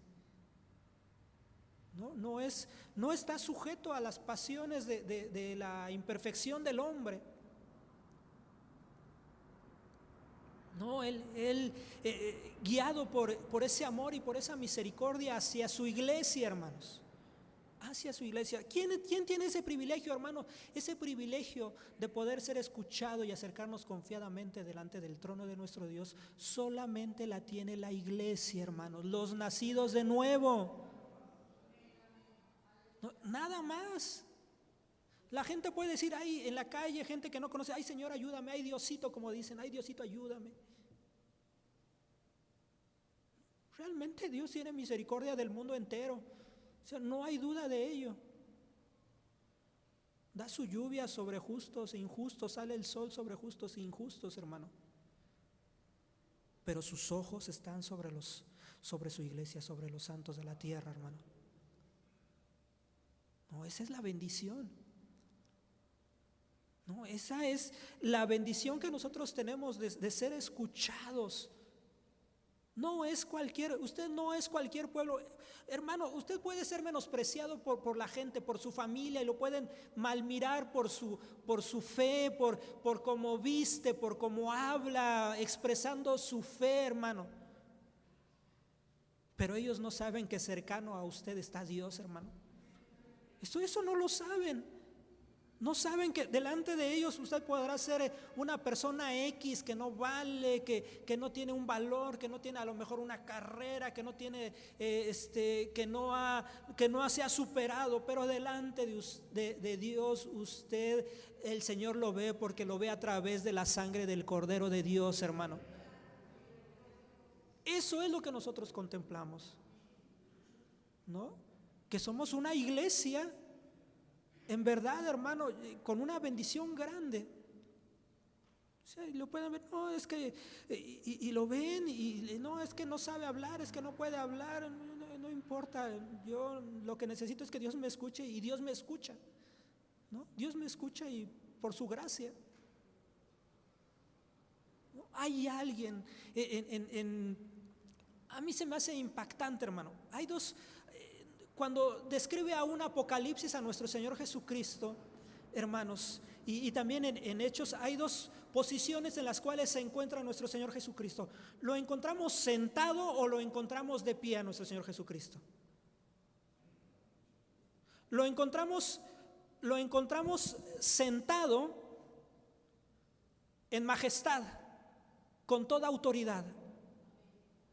No está sujeto a las pasiones de la imperfección del hombre. No, él guiado por ese amor y por esa misericordia hacia su iglesia, hermanos. Hacia su iglesia. ¿Quién tiene ese privilegio, hermano? Ese privilegio de poder ser escuchado y acercarnos confiadamente delante del trono de nuestro Dios, solamente la tiene la iglesia, hermanos, los nacidos de nuevo. No, nada más. La gente puede decir ahí en la calle, gente que no conoce, ay Señor, ayúdame, ay Diosito, como dicen, ay Diosito, ayúdame. Realmente Dios tiene misericordia del mundo entero. O sea, no hay duda de ello. Da su lluvia sobre justos e injustos, sale el sol sobre justos e injustos, hermano. Pero sus ojos están sobre su iglesia, sobre los santos de la tierra, hermano. No, esa es la bendición. No, esa es la bendición que nosotros tenemos de ser escuchados. Usted no es cualquier pueblo. Hermano, usted puede ser menospreciado por la gente, por su familia, y lo pueden malmirar por su fe, por cómo viste, por cómo habla, expresando su fe, hermano. Pero ellos no saben que cercano a usted está Dios, hermano. Eso no lo saben. No saben que delante de ellos usted podrá ser una persona X que no vale, que no tiene un valor, que no tiene a lo mejor una carrera, que no tiene, que no se ha superado, pero delante de Dios usted, el Señor lo ve porque lo ve a través de la sangre del Cordero de Dios, hermano. Eso es lo que nosotros contemplamos, ¿no? Que somos una iglesia. En verdad, hermano, con una bendición grande. O sea, y lo pueden ver, no, es que, y lo ven, y no, es que no sabe hablar, es que no puede hablar, no importa, yo lo que necesito es que Dios me escuche, y Dios me escucha, ¿no? Dios me escucha y por su gracia. ¿No? Hay alguien, a mí se me hace impactante, hermano, hay dos. Cuando describe a un Apocalipsis a nuestro Señor Jesucristo, hermanos, y también en Hechos, hay dos posiciones en las cuales se encuentra nuestro Señor Jesucristo. ¿Lo encontramos sentado o lo encontramos de pie a nuestro Señor Jesucristo? Lo encontramos sentado en majestad, con toda autoridad,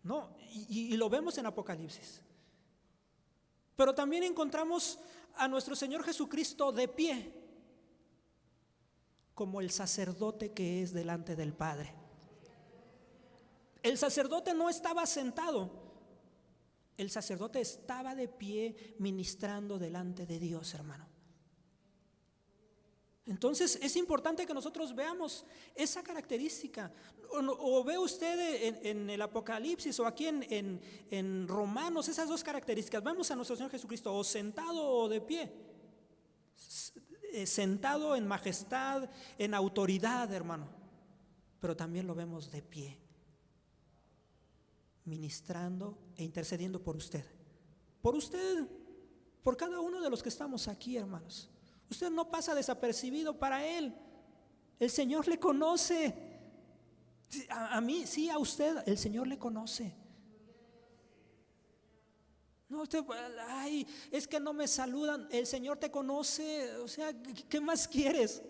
¿no? Y lo vemos en Apocalipsis. Pero también encontramos a nuestro Señor Jesucristo de pie, como el sacerdote que es delante del Padre. El sacerdote no estaba sentado, el sacerdote estaba de pie ministrando delante de Dios, hermano. Entonces es importante que nosotros veamos esa característica. O ve usted en el Apocalipsis o aquí en Romanos esas dos características. Vemos a nuestro Señor Jesucristo o sentado o de pie. Sentado en majestad, en autoridad, hermano. Pero también lo vemos de pie, ministrando e intercediendo por usted. Por usted, por cada uno de los que estamos aquí, hermanos. Usted no pasa desapercibido para Él. El Señor le conoce. A mí, sí, a usted, el Señor le conoce. No, usted, ay, es que no me saludan. El Señor te conoce. O sea, ¿qué más quieres?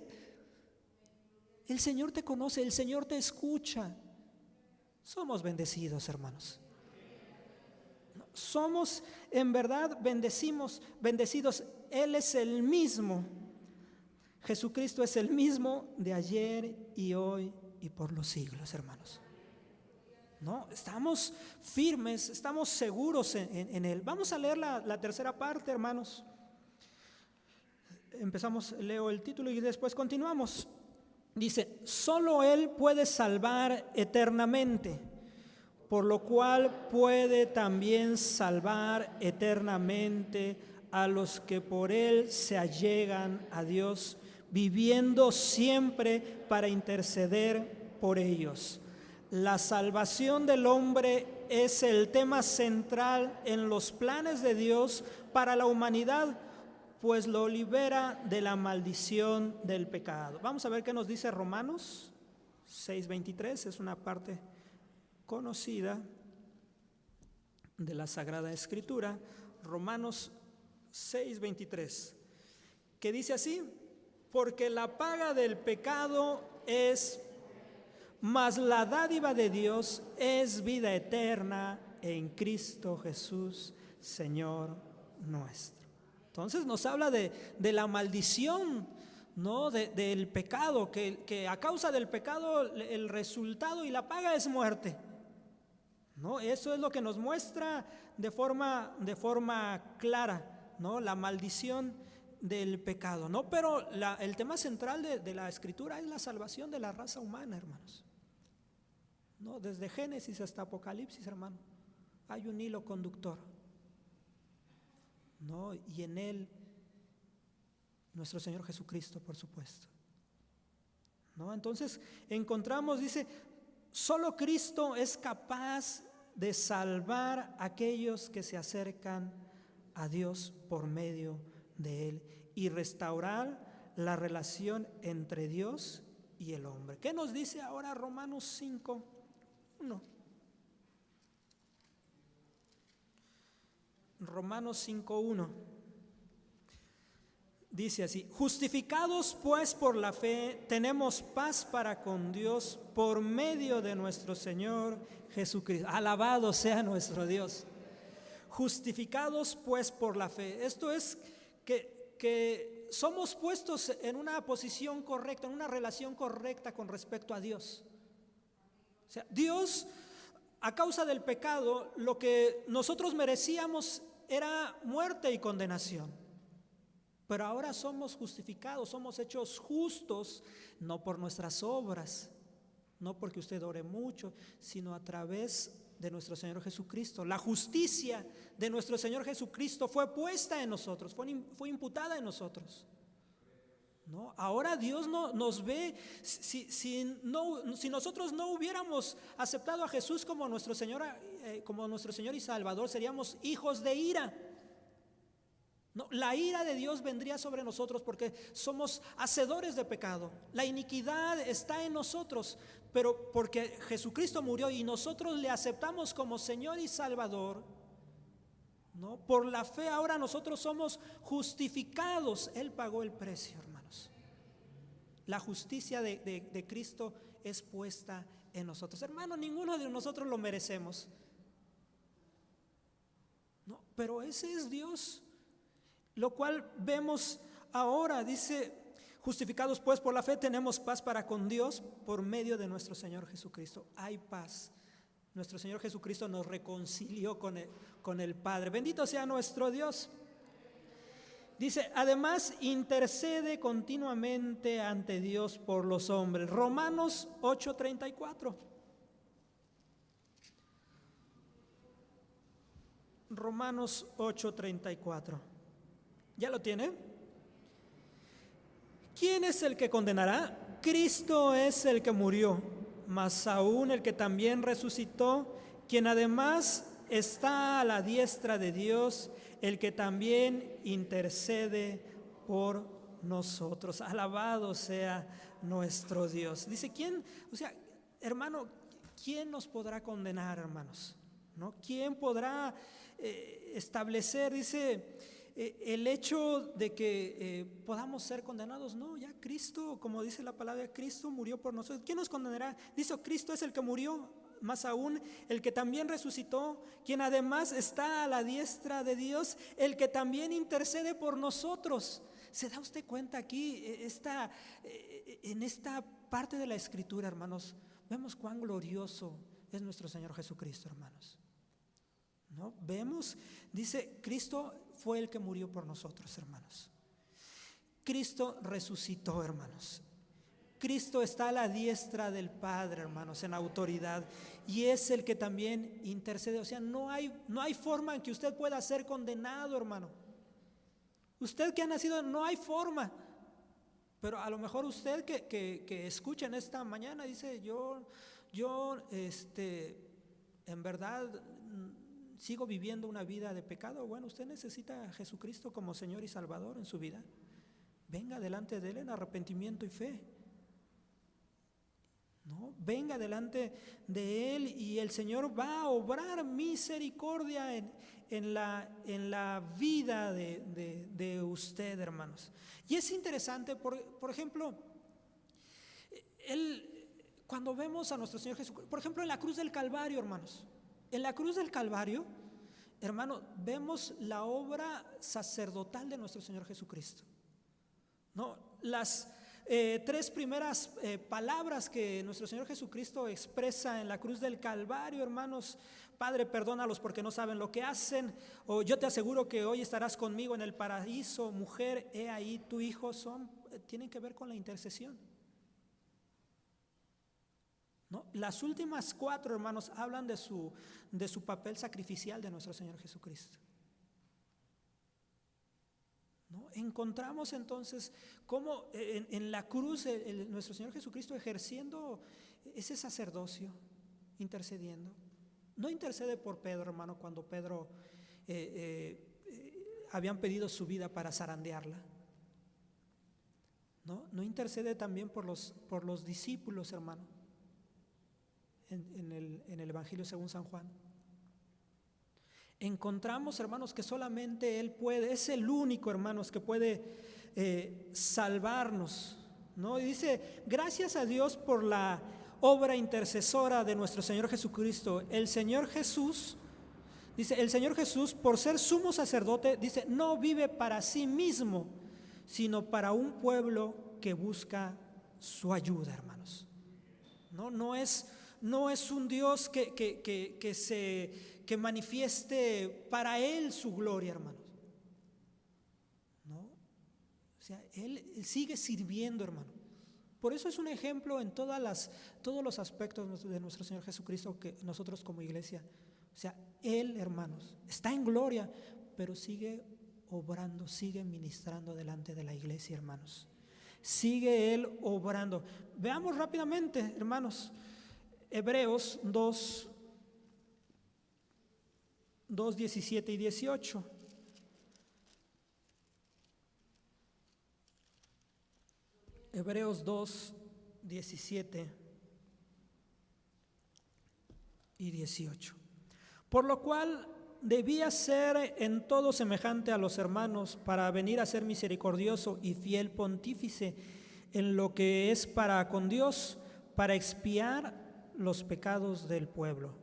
El Señor te conoce, el Señor te escucha. Somos bendecidos, hermanos. Somos en verdad bendecidos. Él es el mismo. Jesucristo es el mismo de ayer y hoy y por los siglos, hermanos. No, estamos firmes, estamos seguros en Él. Vamos a leer la tercera parte, hermanos. Leo el título y después continuamos. Dice: solo Él puede salvar eternamente, por lo cual puede también salvar eternamente a los que por Él se allegan a Dios, viviendo siempre para interceder por ellos. La salvación del hombre es el tema central en los planes de Dios para la humanidad, pues lo libera de la maldición del pecado. Vamos a ver qué nos dice Romanos 6:23, es una parte conocida de la Sagrada Escritura. Romanos 6:23, que dice así: porque la paga del pecado es, mas la dádiva de Dios es vida eterna en Cristo Jesús, Señor nuestro. Entonces nos habla de la maldición, ¿no? Del pecado, que a causa del pecado el resultado y la paga es muerte, ¿no? Eso es lo que nos muestra de forma clara, ¿no? La maldición del pecado, ¿no? Pero el tema central de la Escritura es la salvación de la raza humana, hermanos. ¿No? Desde Génesis hasta Apocalipsis, hermano, hay un hilo conductor, ¿no? Y en él nuestro Señor Jesucristo, por supuesto, ¿no? Entonces encontramos, dice, solo Cristo es capaz de salvar a aquellos que se acercan a Dios por medio de Él y restaurar la relación entre Dios y el hombre. ¿Qué nos dice ahora Romanos 5:1? Romanos 5:1 dice así: justificados pues por la fe, tenemos paz para con Dios por medio de nuestro Señor Jesucristo. Alabado sea nuestro Dios. Justificados pues por la fe. Esto es que somos puestos en una posición correcta, en una relación correcta con respecto a Dios. O sea, Dios, a causa del pecado, lo que nosotros merecíamos era muerte y condenación. Pero ahora somos justificados, somos hechos justos, no por nuestras obras, no porque usted ore mucho, sino a través de nuestro Señor Jesucristo. La justicia de nuestro Señor Jesucristo fue puesta en nosotros, fue imputada en nosotros, ¿no? Ahora Dios nos ve. Si nosotros no hubiéramos aceptado a Jesús como nuestro Señor y Salvador, seríamos hijos de ira. No, la ira de Dios vendría sobre nosotros porque somos hacedores de pecado. La iniquidad está en nosotros, pero porque Jesucristo murió y nosotros le aceptamos como Señor y Salvador, ¿no? Por la fe ahora nosotros somos justificados. Él pagó el precio, hermanos. La justicia de Cristo es puesta en nosotros. Hermano, ninguno de nosotros lo merecemos, ¿no? Pero ese es Dios. Lo cual vemos ahora, dice: justificados pues por la fe, tenemos paz para con Dios por medio de nuestro Señor Jesucristo. Hay paz. Nuestro Señor Jesucristo nos reconcilió con el Padre. Bendito sea nuestro Dios. Dice: además intercede continuamente ante Dios por los hombres. Romanos 8:34. Romanos 8:34. ¿Ya lo tiene? ¿Quién es el que condenará? Cristo es el que murió, mas aún el que también resucitó, quien además está a la diestra de Dios, el que también intercede por nosotros. Alabado sea nuestro Dios. Dice, ¿quién? O sea, hermano, ¿quién nos podrá condenar, hermanos? ¿No? ¿Quién podrá establecer, dice, el hecho de que podamos ser condenados? No, ya Cristo, como dice la palabra, Cristo murió por nosotros. ¿Quién nos condenará? Dice, Cristo es el que murió, más aún el que también resucitó, quien además está a la diestra de Dios, el que también intercede por nosotros. ¿Se da usted cuenta aquí, en esta parte de la Escritura, hermanos? Vemos cuán glorioso es nuestro Señor Jesucristo, hermanos. ¿No? Vemos, dice, Cristo fue el que murió por nosotros, hermanos. Cristo resucitó, hermanos. Cristo está a la diestra del Padre, hermanos, en autoridad, y es el que también intercede. O sea, no hay forma en que usted pueda ser condenado, hermano. Usted que ha nacido, no hay forma. Pero a lo mejor usted que escucha en esta mañana dice, yo en verdad sigo viviendo una vida de pecado. Bueno, usted necesita a Jesucristo como Señor y Salvador en su vida. Venga delante de Él en arrepentimiento y fe. ¿No? Venga delante de Él y el Señor va a obrar misericordia en la vida de usted, hermanos. Y es interesante, por ejemplo, cuando vemos a nuestro Señor Jesucristo, por ejemplo, en la cruz del Calvario, hermanos. En la cruz del Calvario, hermano, vemos la obra sacerdotal de nuestro Señor Jesucristo. ¿No? Las tres primeras palabras que nuestro Señor Jesucristo expresa en la cruz del Calvario, hermanos: Padre, perdónalos porque no saben lo que hacen, o yo te aseguro que hoy estarás conmigo en el paraíso, mujer, he ahí tu hijo, tienen que ver con la intercesión. ¿No? Las últimas 4, hermanos, hablan de su papel sacrificial de nuestro Señor Jesucristo. ¿No? Encontramos entonces cómo en la cruz nuestro Señor Jesucristo ejerciendo ese sacerdocio, intercediendo. No intercede por Pedro, hermano, cuando Pedro habían pedido su vida para zarandearla. No intercede también por los discípulos, hermano, en el Evangelio según San Juan. Encontramos, hermanos, que solamente Él puede, es el único, hermanos, que puede salvarnos, ¿no? Y dice, gracias a Dios por la obra intercesora de nuestro Señor Jesucristo. El Señor Jesús, dice, el Señor Jesús, por ser sumo sacerdote, dice, no vive para sí mismo, sino para un pueblo que busca su ayuda, hermanos. No es un Dios que manifieste para Él su gloria, hermanos. ¿No? O sea, Él sigue sirviendo, hermano. Por eso es un ejemplo en todos los aspectos de nuestro Señor Jesucristo que nosotros como iglesia. O sea, Él, hermanos, está en gloria, pero sigue obrando, sigue ministrando delante de la iglesia, hermanos. Sigue Él obrando. Veamos rápidamente, hermanos, Hebreos 2, 17 y 18. Hebreos 2, 17 y 18. Por lo cual debía ser en todo semejante a los hermanos, para venir a ser misericordioso y fiel pontífice en lo que es para con Dios, para expiar los pecados del pueblo.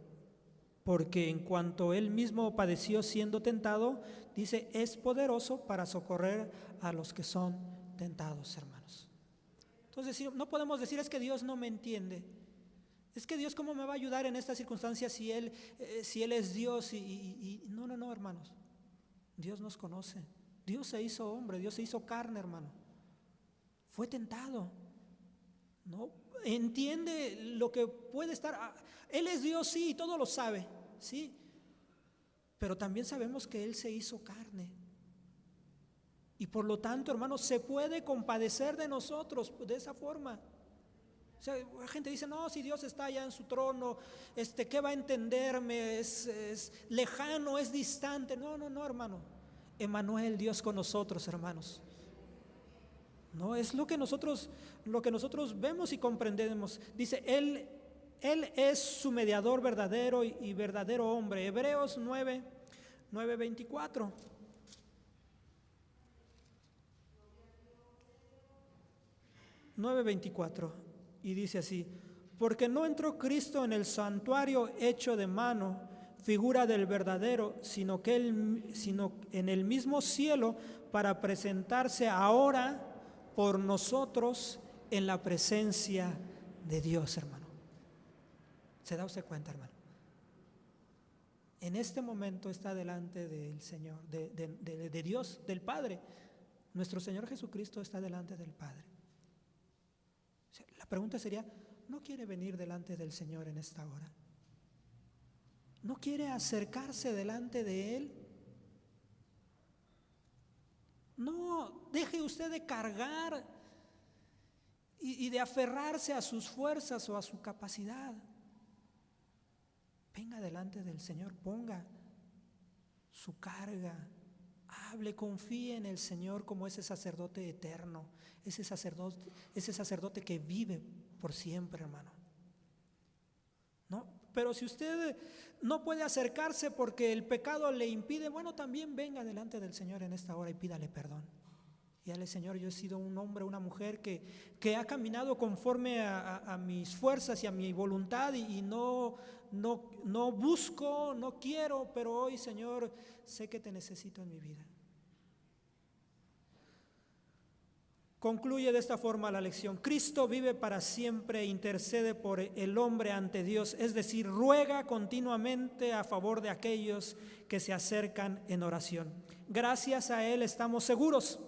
Porque en cuanto Él mismo padeció siendo tentado, dice, es poderoso para socorrer a los que son tentados, hermanos. Entonces, no podemos decir, es que Dios no me entiende. Es que Dios, ¿cómo me va a ayudar en estas circunstancias si Él es Dios? No, hermanos. Dios nos conoce. Dios se hizo hombre, Dios se hizo carne, hermano. Fue tentado. ¿No? Entiende lo que puede estar. Él es Dios, sí, y todo lo sabe, sí. Pero también sabemos que Él se hizo carne. Y por lo tanto, hermanos, se puede compadecer de nosotros de esa forma. O sea, la gente dice, no, si Dios está allá en su trono, ¿qué va a entenderme? Es lejano, es distante. No, hermano. Emmanuel, Dios con nosotros, hermanos. No, es lo que nosotros vemos y comprendemos. Dice, Él es su mediador verdadero y verdadero hombre. Hebreos 9:24. Y dice así: porque no entró Cristo en el santuario hecho de mano, figura del verdadero, sino en el mismo cielo, para presentarse ahora por nosotros en la presencia de Dios, hermano. ¿Se da usted cuenta, hermano? En este momento está delante del Señor, de Dios, del Padre. Nuestro Señor Jesucristo está delante del Padre. La pregunta sería, ¿no quiere venir delante del Señor en esta hora? ¿No quiere acercarse delante de Él? No deje usted de cargar y de aferrarse a sus fuerzas o a su capacidad. Venga delante del Señor, ponga su carga, hable, confíe en el Señor como ese sacerdote eterno, ese sacerdote que vive por siempre, hermano. ¿No? Pero si usted no puede acercarse porque el pecado le impide, bueno, también venga delante del Señor en esta hora y pídale perdón. Y dile: Señor, yo he sido un hombre, una mujer que ha caminado conforme a mis fuerzas y a mi voluntad y no busco, no quiero, pero hoy, Señor, sé que te necesito en mi vida. Concluye de esta forma la lección. Cristo vive para siempre e intercede por el hombre ante Dios, es decir, ruega continuamente a favor de aquellos que se acercan en oración. Gracias a Él estamos seguros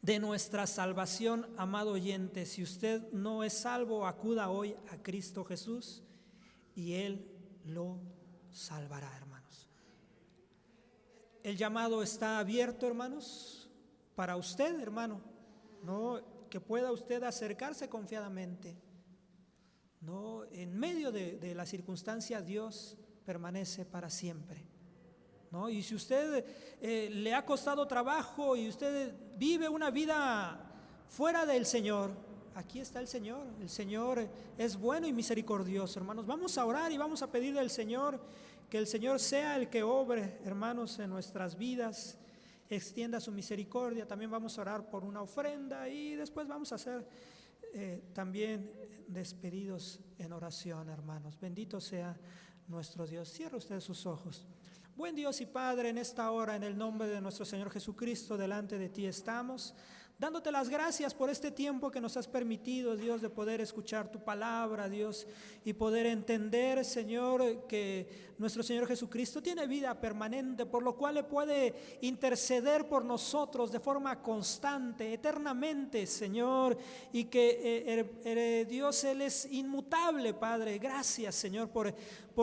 de nuestra salvación, amado oyente. Si usted no es salvo, acuda hoy a Cristo Jesús y Él lo salvará, hermanos. El llamado está abierto, hermanos, para usted, hermano. No, que pueda usted acercarse confiadamente. No, en medio de la circunstancia, Dios permanece para siempre. ¿No? Y si usted le ha costado trabajo y usted vive una vida fuera del Señor, aquí está el Señor. El Señor es bueno y misericordioso, hermanos. Vamos a orar y vamos a pedirle al Señor que el Señor sea el que obre, hermanos, en nuestras vidas, extienda su misericordia. También vamos a orar por una ofrenda y después vamos a hacer también despedidos en oración, hermanos. Bendito sea nuestro Dios. Cierre usted sus ojos. Buen Dios y Padre, en esta hora, en el nombre de nuestro Señor Jesucristo, delante de ti estamos, dándote las gracias por este tiempo que nos has permitido, Dios, de poder escuchar tu palabra, Dios, y poder entender, Señor, que nuestro Señor Jesucristo tiene vida permanente, por lo cual le puede interceder por nosotros de forma constante, eternamente, Señor, y que Dios, Él es inmutable, Padre. Gracias, Señor, por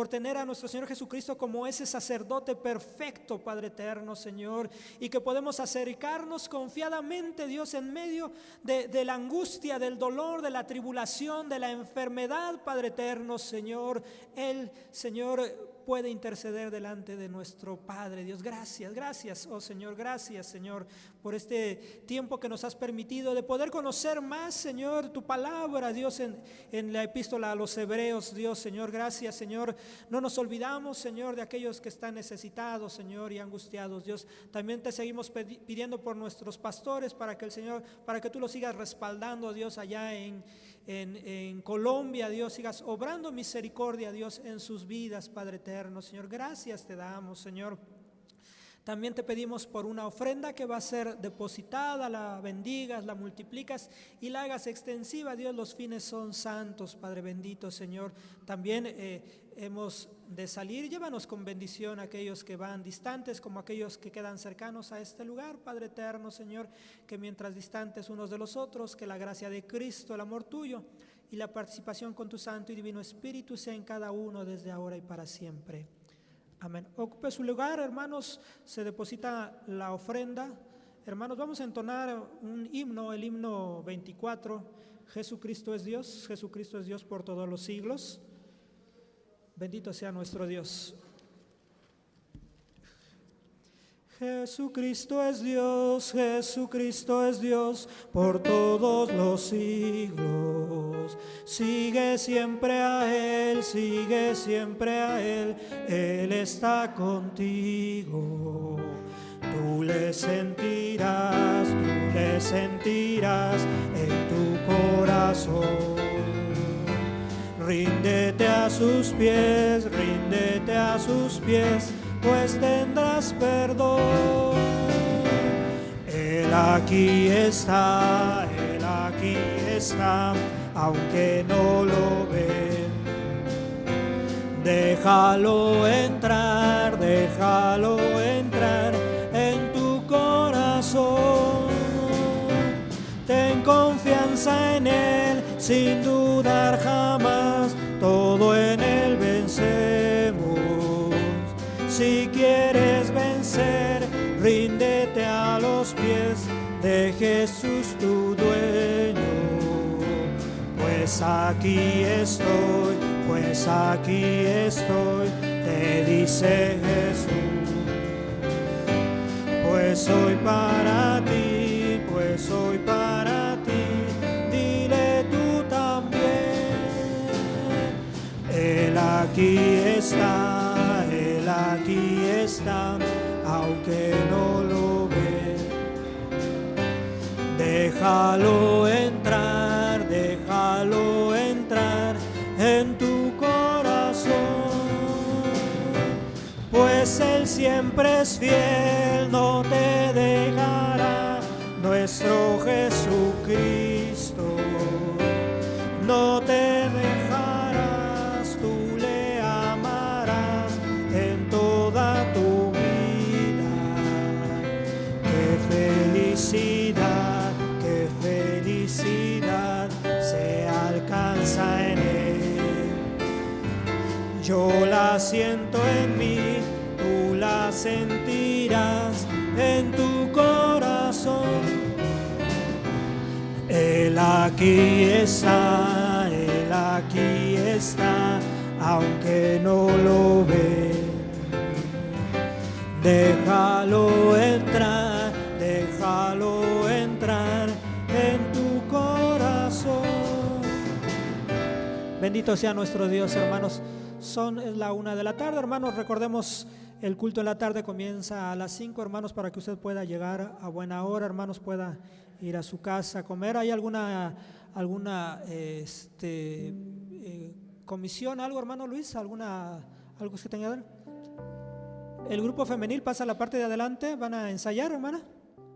tener a nuestro Señor Jesucristo como ese sacerdote perfecto, Padre eterno, Señor, y que podemos acercarnos confiadamente, Dios, en medio de la angustia, del dolor, de la tribulación, de la enfermedad, Padre eterno, Señor. Él, Señor, puede interceder delante de nuestro Padre. Dios, gracias, oh Señor, gracias, Señor, por este tiempo que nos has permitido de poder conocer más, Señor, tu palabra, Dios, en la epístola a los Hebreos. Dios, Señor, gracias, Señor. No nos olvidamos, Señor, de aquellos que están necesitados, Señor, y angustiados. Dios, también te seguimos pidiendo por nuestros pastores para que el Señor, para que tú los sigas respaldando, Dios, allá en Colombia, Dios, sigas obrando misericordia, Dios, en sus vidas, Padre eterno, Señor. Gracias te damos, Señor. También te pedimos por una ofrenda que va a ser depositada, la bendigas, la multiplicas y la hagas extensiva, Dios. Los fines son santos, Padre bendito, Señor. También hemos de salir, llévanos con bendición a aquellos que van distantes como aquellos que quedan cercanos a este lugar, Padre eterno, Señor, que mientras distantes unos de los otros, que la gracia de Cristo, el amor tuyo y la participación con tu Santo y Divino Espíritu sea en cada uno desde ahora y para siempre. Amén. Ocupe su lugar, hermanos, se deposita la ofrenda. Hermanos, vamos a entonar un himno, el himno 24. Jesucristo es Dios por todos los siglos. Bendito sea nuestro Dios. Jesucristo es Dios por todos los siglos. Sigue siempre a Él, Él está contigo. Tú le sentirás en tu corazón. Ríndete a sus pies, pues tendrás perdón. Él aquí está, aunque no lo ven. Déjalo entrar en tu corazón. Ten confianza en Él, sin dudar jamás, todo en Él vencemos. Si quieres vencer, ríndete a los pies de Jesús tu dueño. Pues aquí estoy, te dice Jesús. Pues soy para ti, dile tú también. Él aquí está, aunque no lo ve. Déjalo entrar en tu corazón, pues Él siempre es fiel, no te dejará, nuestro Jesucristo. No te dejarás, tú le amarás en toda tu vida. Qué felicidad se alcanza en Él. Yo la siento en mí, tú la sentirás en tu corazón. Él aquí está, aunque no lo ve. Déjalo entrar en tu corazón. Bendito sea nuestro Dios, hermanos. Es la 1 de la tarde, hermanos. Recordemos, el culto en la tarde comienza a las 5, hermanos, para que usted pueda llegar a buena hora, hermanos, pueda ir a su casa a comer. ¿Hay alguna comisión, algo, hermano Luis? ¿Algo que tenga que ver? El grupo femenil pasa a la parte de adelante. ¿Van a ensayar, hermana?